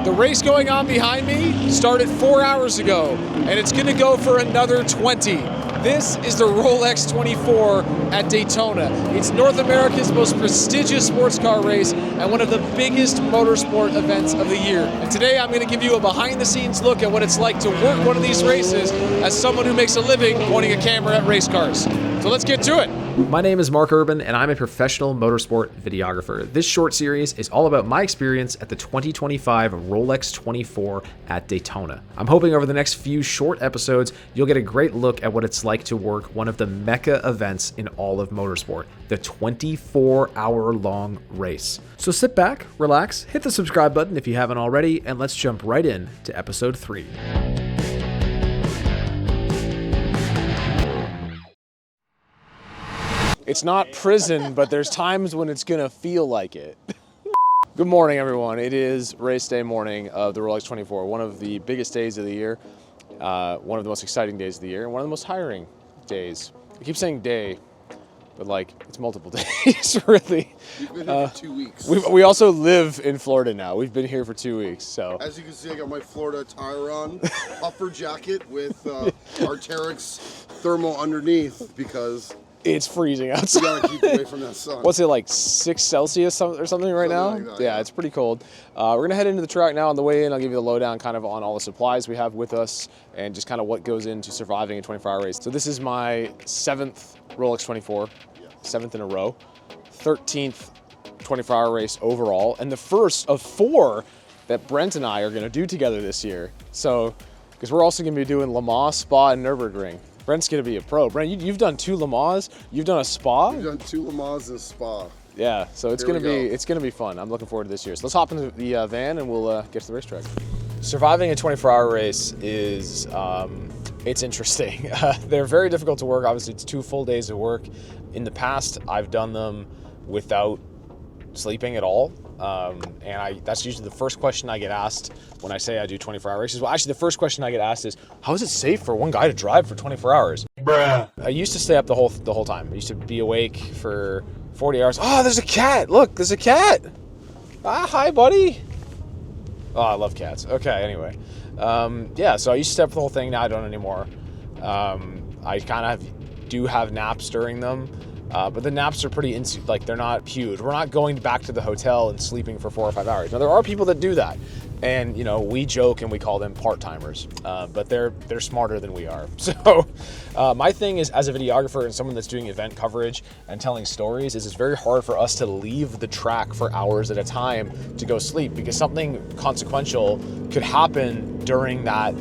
The race going on behind me started 4 hours ago, and it's going to go for another 20. This is the Rolex 24 at Daytona. It's North America's most prestigious sports car race and one of the biggest motorsport events of the year. And today I'm going to give you a behind-the-scenes look at what it's like to work one of these races as someone who makes a living pointing a camera at race cars. So let's get to it. My name is Mark Urban, and I'm a professional motorsport videographer. This short series is all about my experience at the 2025 Rolex 24 at Daytona. I'm hoping over the next few short episodes, you'll get a great look at what it's like to work one of the mecca events in all of motorsport, the 24-hour-long race. So sit back, relax, hit the subscribe button if you haven't already, and let's jump right in to episode 3. It's not prison, but there's times when it's gonna feel like it. Good morning, everyone. It is race day morning of the Rolex 24, one of the biggest days of the year, one of the most exciting days of the year, and one of the most tiring days. I keep saying day, but like it's multiple days, really. We've been here for 2 weeks. We also live in Florida now. We've been here for 2 weeks, so. As you can see, I got my Florida attire on, puffer jacket with Arc'teryx thermal underneath because it's freezing outside. you gotta keep away from that sun. What's it, like 6 Celsius or something right now? Like that, yeah, it's pretty cold. We're gonna head into the track now. On the way in, I'll give you the lowdown kind of on all the supplies we have with us and just kind of what goes into surviving a 24-hour race. So this is my 7th Rolex 24, 7th in a row, 13th 24-hour race overall, and the first of 4 that Brent and I are gonna do together this year. So, because we're also gonna be doing Le Mans, Spa, and Nürburgring. Brent's gonna be a pro. Brent, you've done 2 Le Mans, you've done a Spa. We've done 2 Le Mans and a Spa. Yeah, so it's gonna be fun. I'm looking forward to this year. So let's hop into the van and we'll get to the racetrack. Surviving a 24-hour race is it's interesting. They're very difficult to work. Obviously, it's 2 full days of work. In the past, I've done them without sleeping at all. And that's usually the first question I get asked when I say I do 24-hour races. Well, actually, the first question I get asked is, how is it safe for one guy to drive for 24 hours? Bruh. I used to stay up the whole time. I used to be awake for 40 hours. Oh, there's a cat. Look, there's a cat. Ah, hi, buddy. Oh, I love cats. Okay, anyway. Yeah, so I used to stay up the whole thing. Now I don't anymore. I kind of do have naps during them. But the naps are pretty, they're not huge. We're not going back to the hotel and sleeping for 4 or 5 hours. Now, there are people that do that. And, we joke and we call them part-timers. But they're smarter than we are. So my thing is, as a videographer and someone that's doing event coverage and telling stories, is it's very hard for us to leave the track for hours at a time to go sleep because something consequential could happen during that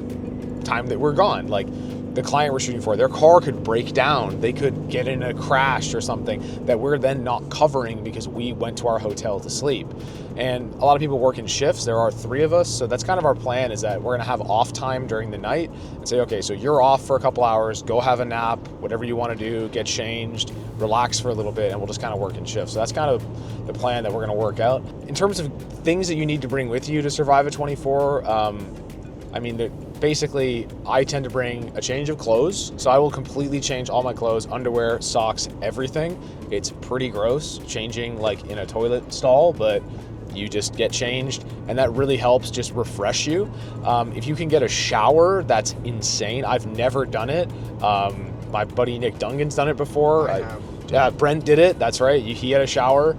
time that we're gone. Like, the client we're shooting for, their car could break down. They could get in a crash or something that we're then not covering because we went to our hotel to sleep. And a lot of people work in shifts. There are 3 of us. So that's kind of our plan, is that we're gonna have off time during the night and say, okay, so you're off for a couple hours, go have a nap, whatever you wanna do, get changed, relax for a little bit, and we'll just kind of work in shifts. So that's kind of the plan that we're gonna work out. In terms of things that you need to bring with you to survive a 24, basically, I tend to bring a change of clothes. So I will completely change all my clothes, underwear, socks, everything. It's pretty gross changing like in a toilet stall, but you just get changed, and that really helps just refresh you. If you can get a shower, that's insane. I've never done it. My buddy Nick Dungan's done it before. I have. Yeah, Brent did it. That's right. He had a shower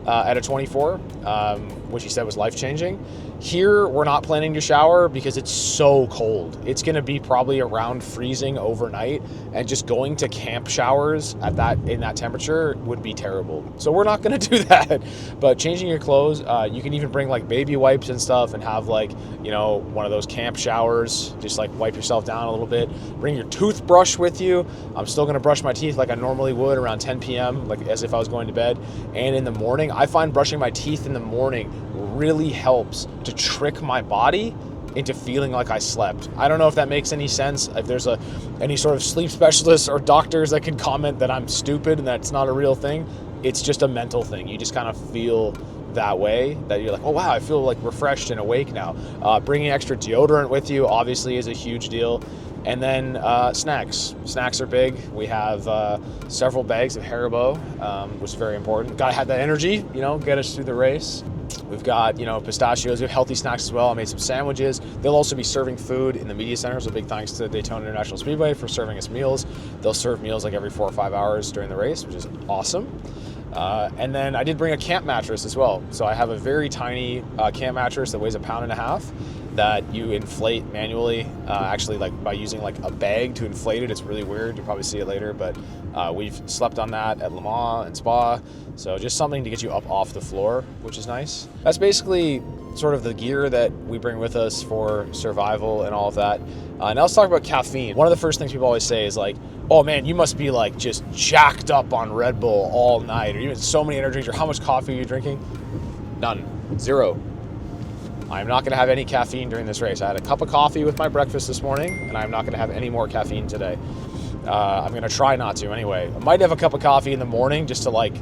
at a 24, which he said was life-changing. Here, we're not planning to shower because it's so cold. It's gonna be probably around freezing overnight, and just going to camp showers in that temperature would be terrible. So we're not gonna do that. But changing your clothes, you can even bring like baby wipes and stuff and have like, one of those camp showers, just like wipe yourself down a little bit. Bring your toothbrush with you. I'm still gonna brush my teeth like I normally would around 10 p.m., like as if I was going to bed. And in the morning, I find brushing my teeth in the morning really helps to trick my body into feeling like I slept. I don't know if that makes any sense. If there's any sort of sleep specialists or doctors that can comment that I'm stupid and that's not a real thing, it's just a mental thing. You just kind of feel that way, that you're like, oh wow, I feel like refreshed and awake now. Bringing extra deodorant with you obviously is a huge deal. And then snacks. Snacks are big. We have several bags of Haribo, which is very important. Gotta have that energy, get us through the race. We've got, you know, pistachios. We have healthy snacks as well. I made some sandwiches. They'll also be serving food in the media center. So big thanks to Daytona International Speedway for serving us meals. They'll serve meals like every 4 or 5 hours during the race, which is awesome. And then I did bring a camp mattress as well. So I have a very tiny camp mattress that weighs 1.5 pounds that you inflate manually, actually like by using like a bag to inflate it. It's really weird. You'll probably see it later, but we've slept on that at Le Mans and Spa. So just something to get you up off the floor, which is nice. That's basically sort of the gear that we bring with us for survival and all of that. Now let's talk about caffeine. One of the first things people always say is like, oh man, you must be like just jacked up on Red Bull all night, or even so many energy drinks, or how much coffee are you drinking? None. Zero. I'm not going to have any caffeine during this race. I had a cup of coffee with my breakfast this morning, and I'm not going to have any more caffeine today. I'm going to try not to anyway. I might have a cup of coffee in the morning just to like,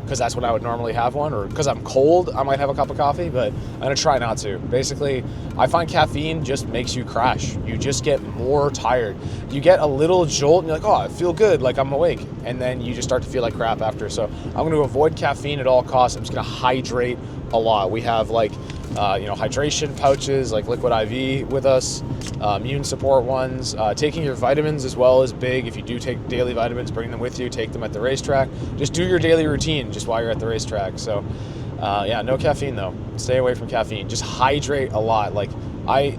because that's when I would normally have one, or because I'm cold, I might have a cup of coffee, but I'm going to try not to. Basically, I find caffeine just makes you crash. You just get more tired. You get a little jolt and you're like, oh, I feel good, like I'm awake. And then you just start to feel like crap after. So I'm going to avoid caffeine at all costs. I'm just going to hydrate a lot. We have like, hydration pouches like Liquid IV with us, immune support ones. Taking your vitamins as well is big. If you do take daily vitamins, bring them with you, take them at the racetrack. Just do your daily routine just while you're at the racetrack. So no caffeine though. Stay away from caffeine. Just hydrate a lot. Like I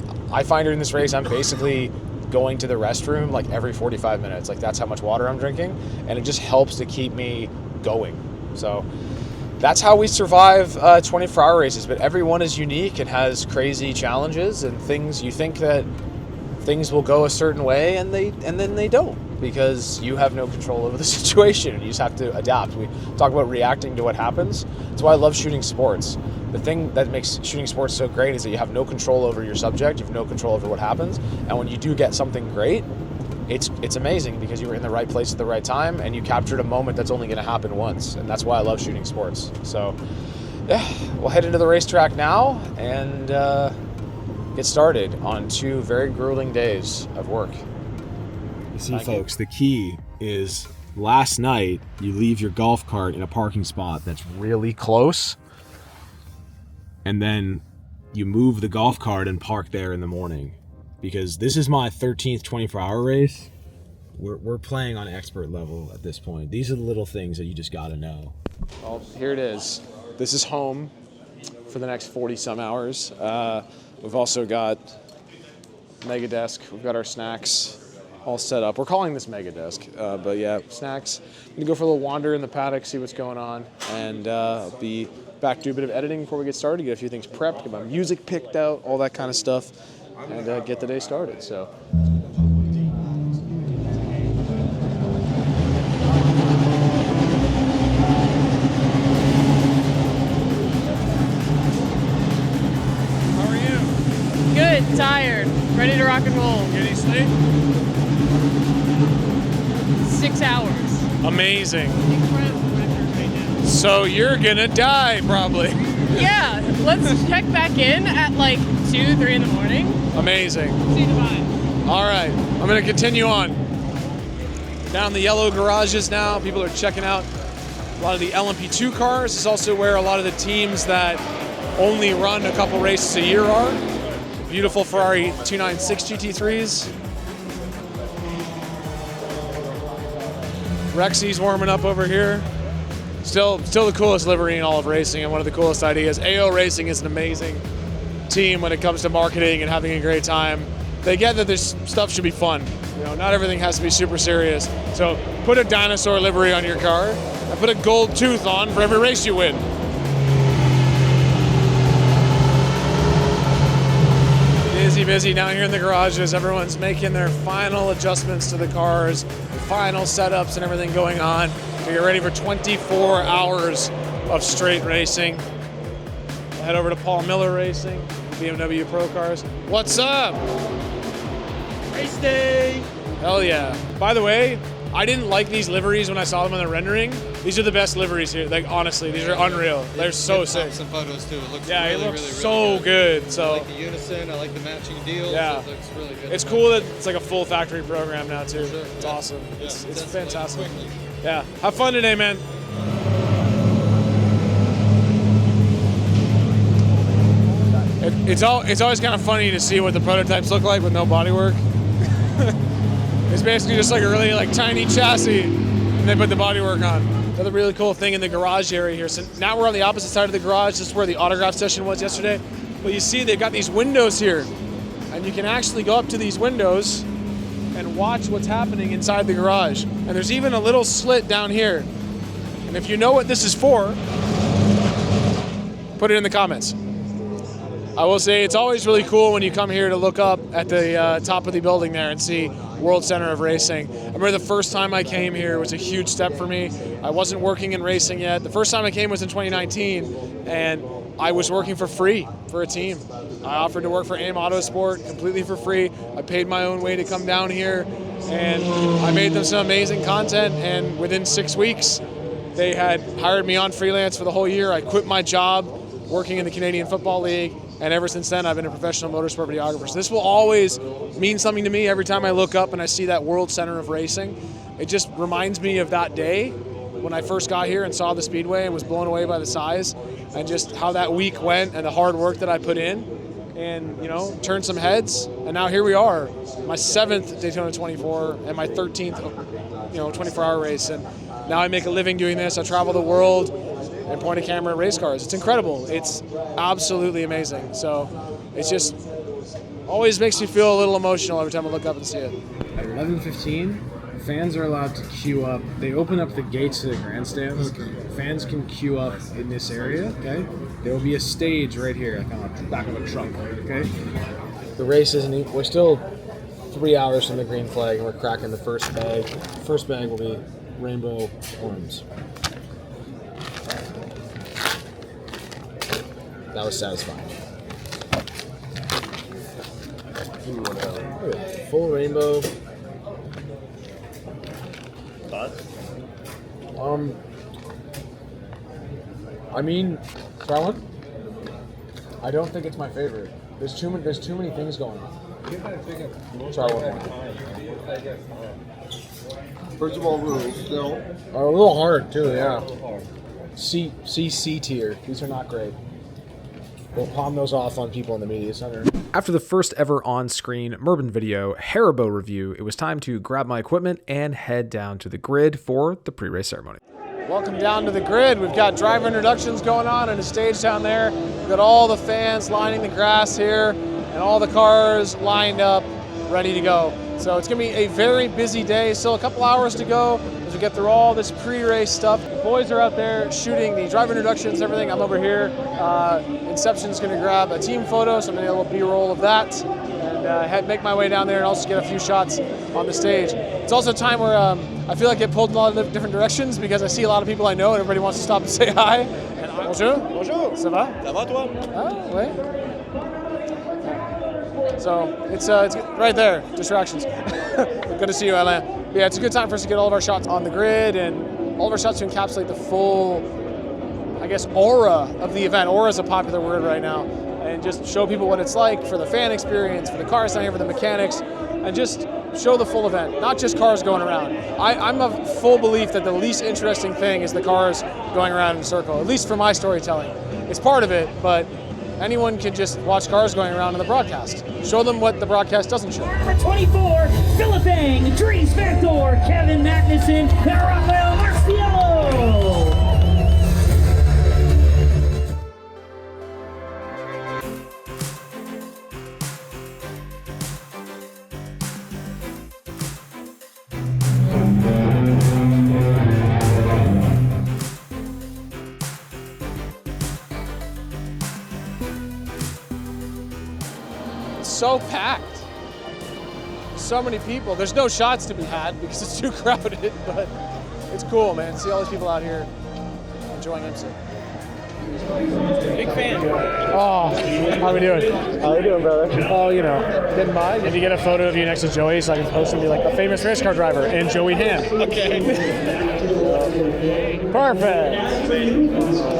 find during this race, I'm basically going to the restroom like every 45 minutes. Like that's how much water I'm drinking, and it just helps to keep me going. So that's how we survive 24-hour races, but everyone is unique and has crazy challenges and things. You think that things will go a certain way, and then they don't, because you have no control over the situation, and you just have to adapt. We talk about reacting to what happens. That's why I love shooting sports. The thing that makes shooting sports so great is that you have no control over your subject, you have no control over what happens, and when you do get something great, it's amazing because you were in the right place at the right time and you captured a moment that's only going to happen once, and that's why I love shooting sports. So yeah, we'll head into the racetrack now and get started on 2 very grueling days of work. You see, folks, the key is last night you leave your golf cart in a parking spot that's really close, and then you move the golf cart and park there in the morning. Because this is my 13th 24-hour race. We're playing on expert level at this point. These are the little things that you just got to know. Well, here it is. This is home for the next 40 some hours. We've also got Mega Desk. We've got our snacks all set up. We're calling this Mega Desk, but yeah, snacks. I'm gonna go for a little wander in the paddock, see what's going on, and I'll be back to do a bit of editing before we get started, get a few things prepped, get my music picked out, all that kind of stuff, and get the day started. So. How are you? Good, tired, ready to rock and roll. Get any sleep? 6 hours. Amazing. So you're gonna die, probably. Yeah, let's check back in at like 2, 3 in the morning. Amazing. See the vibe. All right, I'm gonna continue on. Down the yellow garages now, people are checking out a lot of the LMP2 cars. This is also where a lot of the teams that only run a couple races a year are. Beautiful Ferrari 296 GT3s. Rexy's warming up over here. Still the coolest livery in all of racing and one of the coolest ideas. AO Racing is an amazing team when it comes to marketing and having a great time. They get that this stuff should be fun. You know, not everything has to be super serious. So put a dinosaur livery on your car and put a gold tooth on for every race you win. Busy down here in the garages. Everyone's making their final adjustments to the cars, final setups and everything going on to get ready for 24 hours of straight racing. We'll head over to Paul Miller Racing, BMW Pro Cars. What's up? Race day. Hell yeah. By the way, I didn't like these liveries when I saw them on the rendering. These are the best liveries here. Like, honestly, these are unreal. They're so sick. Some photos too. It looks yeah, really, it looks really so good. So I like the unison. I like the matching deals. Yeah, it looks really good. It's cool that it's like a full factory program now too. Sure. It's Yeah. awesome. Yeah, It's fantastic. quickly. Yeah, have fun today, man. it's always kind of funny to see what the prototypes look like with no bodywork. It's basically just like a really like tiny chassis, and they put the bodywork on. Another really cool thing in the garage area here. So now we're on the opposite side of the garage. This is where the autograph session was yesterday. But you see they've got these windows here, and you can actually go up to these windows and watch what's happening inside the garage. And there's even a little slit down here. And if you know what this is for, put it in the comments. I will say it's always really cool when you come here to look up at the top of the building there and see World Center of Racing. I remember the first time I came here was a huge step for me. I wasn't working in racing yet. The first time I came was in 2019, and I was working for free for a team. I offered to work for Motorsport completely for free. I paid my own way to come down here, and I made them some amazing content, and within 6 weeks, they had hired me on freelance for the whole year. I quit my job working in the Canadian Football League, and ever since then I've been a professional motorsport videographer. So this will always mean something to me every time I look up and I see that World Center of Racing. It just reminds me of that day when I first got here and saw the Speedway and was blown away by the size, and just how that week went and the hard work that I put in, and you know, turned some heads, and now here we are, my 7th Daytona 24 and my 13th 24-hour race, and now I make a living doing this. I travel the world and point a camera at race cars. It's incredible. It's absolutely amazing. So it's just always makes me feel a little emotional every time I look up and see it. At 11:15, fans are allowed to queue up. They open up the gates to the grandstands. Fans can queue up in this area, okay? There will be a stage right here, kind of like the back of a truck, okay? The race isn't. We're still 3 hours from the green flag, and we're cracking the first bag. First bag will be rainbow horns. That was satisfying. Full rainbow. I mean, try one. I don't think it's my favorite. There's too many things going on. Try one more. First of all, rules still. A little hard too, yeah. C tier. These are not great. We'll palm those off on people in the media center. After the first ever on-screen Merben video Haribo review, it was time to grab my equipment and head down to the grid for the pre-race ceremony. Welcome down to the grid. We've got driver introductions going on and a stage down there. We've got all the fans lining the grass here and all the cars lined up, ready to go. So it's gonna be a very busy day. Still a couple hours to go as we get through all this pre-race stuff. The boys are out there shooting the driver introductions, everything. I'm over here. Inception's gonna grab a team photo, so I'm gonna get a little B-roll of that, and make my way down there and also get a few shots on the stage. It's also a time where I feel like I get pulled in a lot of different directions because I see a lot of people I know and everybody wants to stop and say hi. And bonjour. Bonjour. Ça va? Ça va toi? Ah, ouais. So it's right there, distractions. Good to see you, Alain. But yeah, it's a good time for us to get all of our shots on the grid and all of our shots to encapsulate the full, I guess, aura of the event. Aura is a popular word right now. And just show people what it's like for the fan experience, for the cars down here, for the mechanics, and just show the full event, not just cars going around. I'm of full belief that the least interesting thing is the cars going around in a circle, at least for my storytelling. It's part of it, but anyone can just watch cars going around in the broadcast. Show them what the broadcast doesn't show. Number 24, Philip Eng, Dries Vector, Kevin Magnussen, and Rafael Marciello. So packed. So many people. There's no shots to be had because it's too crowded, but it's cool, man. See all these people out here enjoying IMSA. Big fan. Oh, how we doing? How we doing, brother? Oh, you know, getting by. Maybe get a photo of you next to Joey so I can post and be like a famous race car driver and Joey Hand. Okay. Perfect.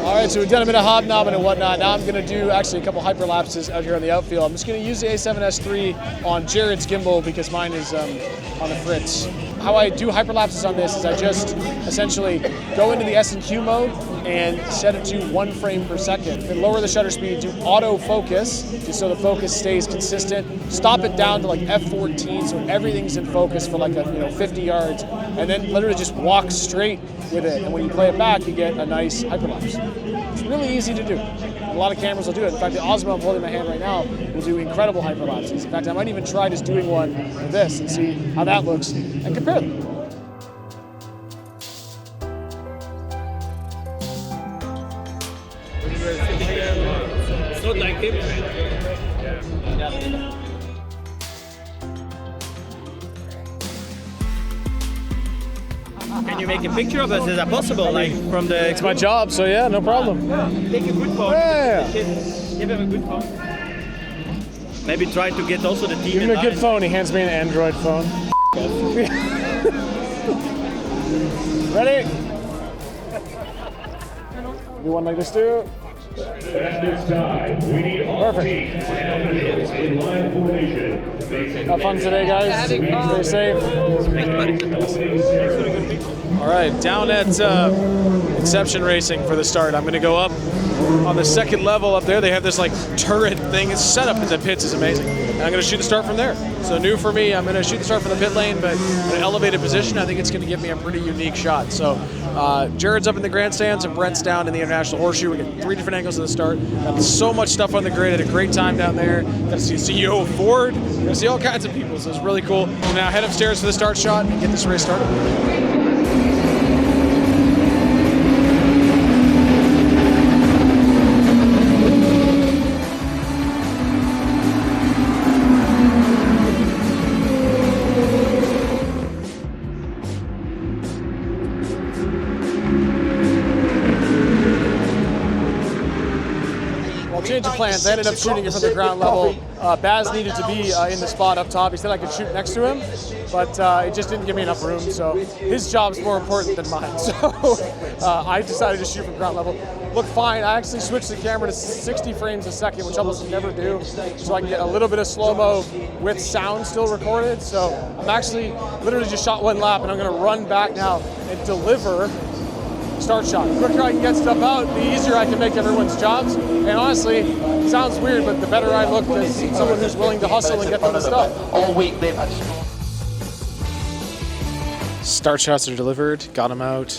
All right, so we've done a bit of hobnobbing and whatnot. Now I'm going to do actually a couple hyperlapses out here on the outfield. I'm just going to use the A7S3 on Jared's gimbal because mine is on the Fritz. How I do hyperlapses on this is I just essentially go into the S&Q mode and set it to 1 frame per second. Then lower the shutter speed to autofocus, just so the focus stays consistent. Stop it down to like F14, so everything's in focus for like 50 yards, and then literally just walk straight with it. And when you play it back, you get a nice hyperlapse. It's really easy to do. A lot of cameras will do it. In fact, the Osmo I'm holding in my hand right now will do incredible hyperlapses. In fact, I might even try just doing one with this and see how that looks and compare them. It's not like him. Can you make a picture of us? Is that possible? Like from the. It's my job, so yeah, no problem. Take a good phone. Yeah. Give him a good phone. Maybe try to get also the team. Give him a good phone. He hands me an Android phone. Ready? Do one like this too. Fastest time. We need all teams in line formation. Have fun today, guys. Stay safe. All right, down at Inception Racing for the start. I'm going to go up on the second level up there. They have this like turret thing. It's set up in the pits is amazing. And I'm going to shoot the start from there. So new for me, I'm going to shoot the start from the pit lane, but in an elevated position. I think it's going to give me a pretty unique shot. So Jared's up in the grandstands and Brent's down in the International Horseshoe. We get 3 different angles of the start. Got so much stuff on the grid. Had a great time down there. Got to see CEO of Ford. Got to see all kinds of people. So it's really cool. So now head upstairs for the start shot and get this race started. Change of plans. I ended up shooting it from the ground level. Baz needed to be in the spot up top. He said I could shoot next to him, but it just didn't give me enough room. So his job's more important than mine. So I decided to shoot from ground level. Looked fine. I actually switched the camera to 60 frames a second, which I almost never do, so I can get a little bit of slow-mo with sound still recorded. So I'm actually literally just shot 1 lap, and I'm going to run back now and deliver start shot. The quicker I can get stuff out, the easier I can make everyone's jobs. And honestly, it sounds weird, but the better I look as someone who's willing to hustle and get them the stuff. All week they've had Start shots are delivered, got them out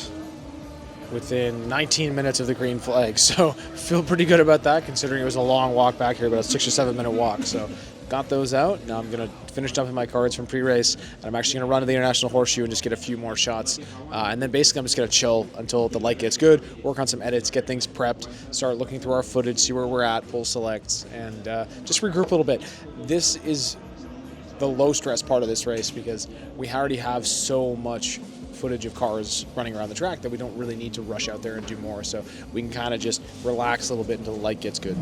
within 19 minutes of the green flag. So feel pretty good about that considering it was a long walk back here, about a 6 or 7 minute walk. So got those out. Now I'm going to finish dumping my cards from pre-race, and I'm actually going to run to the International Horseshoe and just get a few more shots. And then basically I'm just going to chill until the light gets good, work on some edits, get things prepped, start looking through our footage, see where we're at, pull selects, and just regroup a little bit. This is the low stress part of this race because we already have so much footage of cars running around the track that we don't really need to rush out there and do more. So we can kind of just relax a little bit until the light gets good.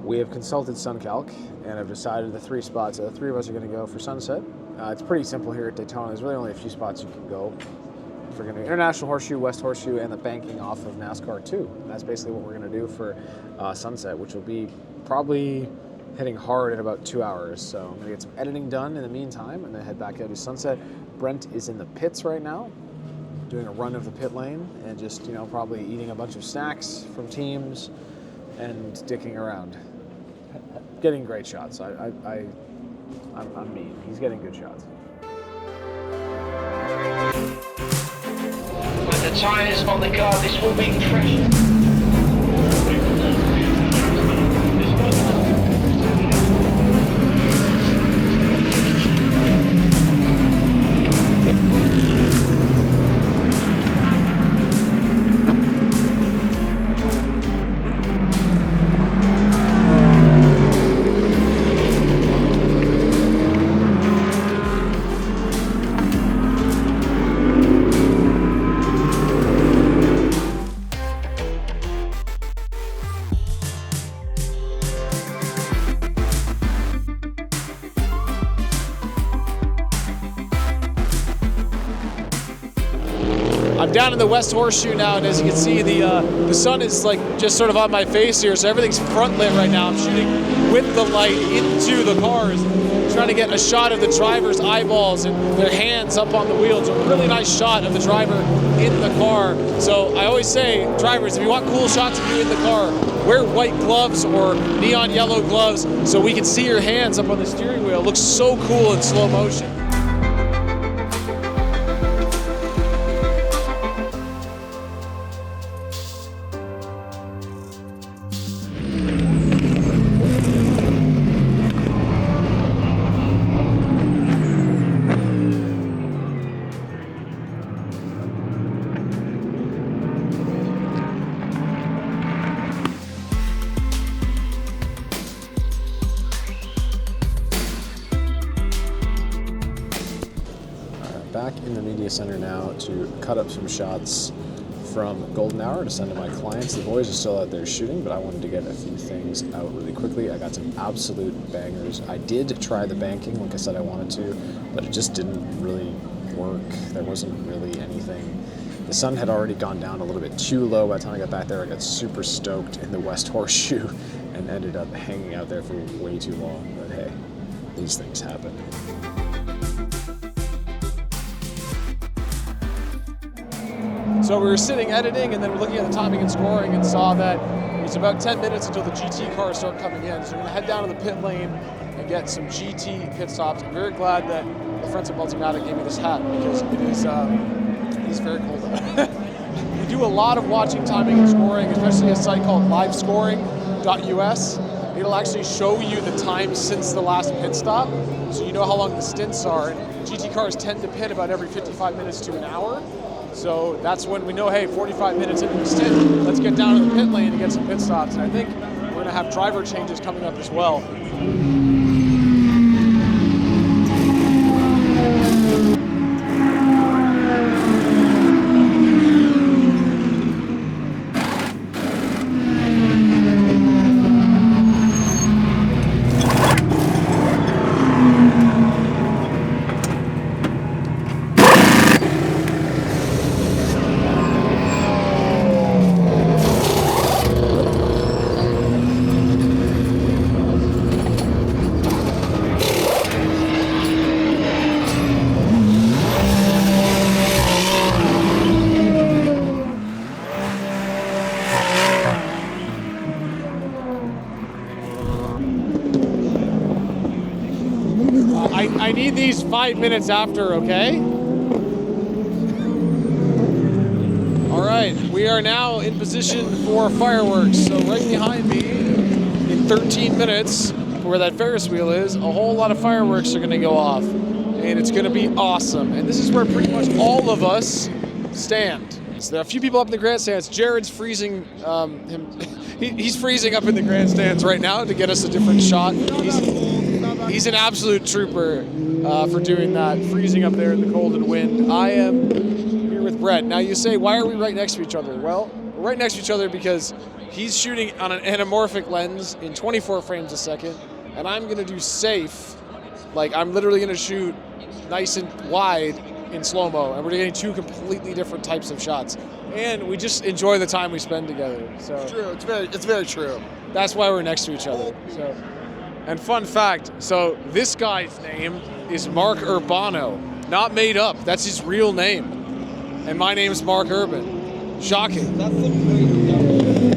We have consulted SunCalc and have decided the 3 spots. The 3 of us are going to go for Sunset. It's pretty simple here at Daytona. There's really only a few spots you can go. We're going to International Horseshoe, West Horseshoe, and the banking off of NASCAR 2. That's basically what we're going to do for Sunset, which will be probably hitting hard in about 2 hours. So I'm going to get some editing done in the meantime and then head back out to Sunset. Brent is in the pits right now, doing a run of the pit lane and just, probably eating a bunch of snacks from teams and dicking around. Getting great shots. I'm mean. He's getting good shots. with the tyres on the car. This will be fresh. down in the West Horseshoe now, and as you can see, the sun is like just sort of on my face here, so everything's front lit right now. I'm shooting with the light into the cars, trying to get a shot of the driver's eyeballs and their hands up on the wheel. It's a really nice shot of the driver in the car. So I always say, drivers, if you want cool shots of you in the car, wear white gloves or neon yellow gloves so we can see your hands up on the steering wheel. It looks so cool in slow motion. Back in the media center now to cut up some shots from Golden Hour to send to my clients. The boys are still out there shooting, but I wanted to get a few things out really quickly. I got some absolute bangers. I did try the banking, like I said I wanted to, but it just didn't really work. There wasn't really anything. The sun had already gone down a little bit too low. By the time I got back there, I got super stoked in the West Horseshoe and ended up hanging out there for way too long. But hey, these things happen. So we were sitting editing, and then we're looking at the timing and scoring, and saw that it's about 10 minutes until the GT cars start coming in. So we're going to head down to the pit lane and get some GT pit stops. I'm very glad that the friends at Multimatic gave me this hat, because it is very cold out. We do a lot of watching timing and scoring, especially a site called livescoring.us. It'll actually show you the time since the last pit stop, so you know how long the stints are. And GT cars tend to pit about every 55 minutes to an hour. So that's when we know, hey, 45 minutes into the stint, let's get down to the pit lane and get some pit stops. And I think we're going to have driver changes coming up as well. I need these 5 minutes after, okay? All right, we are now in position for fireworks. So right behind me, in 13 minutes, where that Ferris wheel is, a whole lot of fireworks are gonna go off. And it's gonna be awesome. And this is where pretty much all of us stand. So there are a few people up in the grandstands. Jared's freezing, he's freezing up in the grandstands right now to get us a different shot. He's an absolute trooper for doing that, freezing up there in the cold and wind. I am here with Brett. Now you say, why are we right next to each other? Well, we're right next to each other because he's shooting on an anamorphic lens in 24 frames a second, and I'm gonna do safe. Like, I'm literally gonna shoot nice and wide in slow-mo, and we're getting two completely different types of shots. And we just enjoy the time we spend together. So It's true, it's very true. That's why we're next to each other. So. And fun fact, so this guy's name is Mark Urbano, not made up. That's his real name. And my name's Mark Urban. Shocking.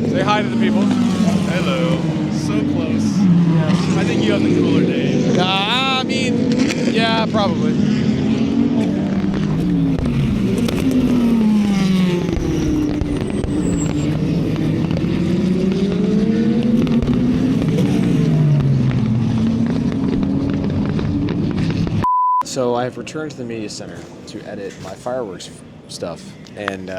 Say hi to the people. Hello. So close. Yeah. I think you have the cooler name. I mean, yeah, probably. So I have returned to the media center to edit my fireworks stuff, and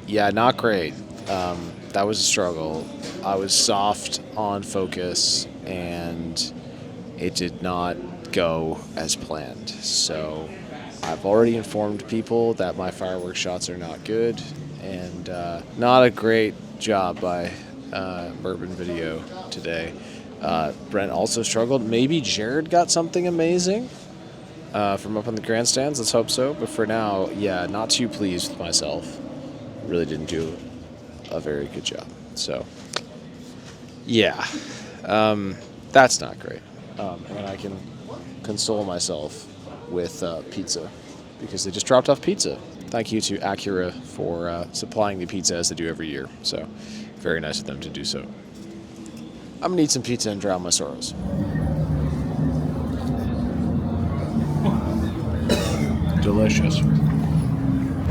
yeah, not great. That was a struggle. I was soft on focus, and it did not go as planned. So I've already informed people that my fireworks shots are not good, and not a great job by Bourbon Video today. Brent also struggled. Maybe Jared got something amazing. from up on the grandstands. Let's hope so. But for now, yeah, not too pleased with myself. Really didn't do a very good job. So, yeah, that's not great. And I can console myself with pizza because they just dropped off pizza. Thank you to Acura for supplying the pizza as they do every year. So, very nice of them to do so. I'm gonna eat some pizza and drown my sorrows. Delicious.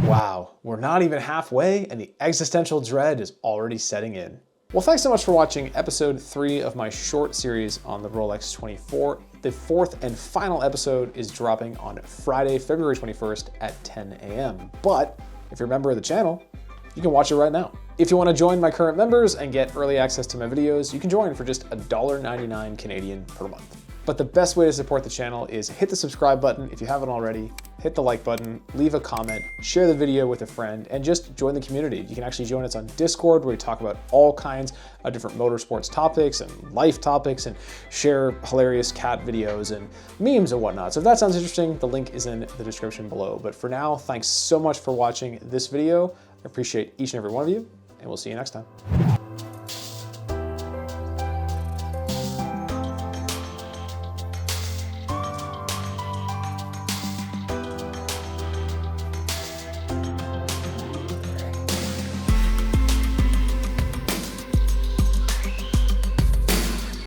Wow, we're not even halfway and the existential dread is already setting in. Well, thanks so much for watching episode 3 of my short series on the Rolex 24. The 4th and final episode is dropping on Friday, February 21st at 10 a.m. But if you're a member of the channel, you can watch it right now. If you want to join my current members and get early access to my videos, you can join for just $1.99 Canadian per month. But the best way to support the channel is hit the subscribe button if you haven't already, hit the like button, leave a comment, share the video with a friend, and just join the community. You can actually join us on Discord where we talk about all kinds of different motorsports topics and life topics and share hilarious cat videos and memes and whatnot. So if that sounds interesting, the link is in the description below. But for now, thanks so much for watching this video. I appreciate each and every one of you, and we'll see you next time.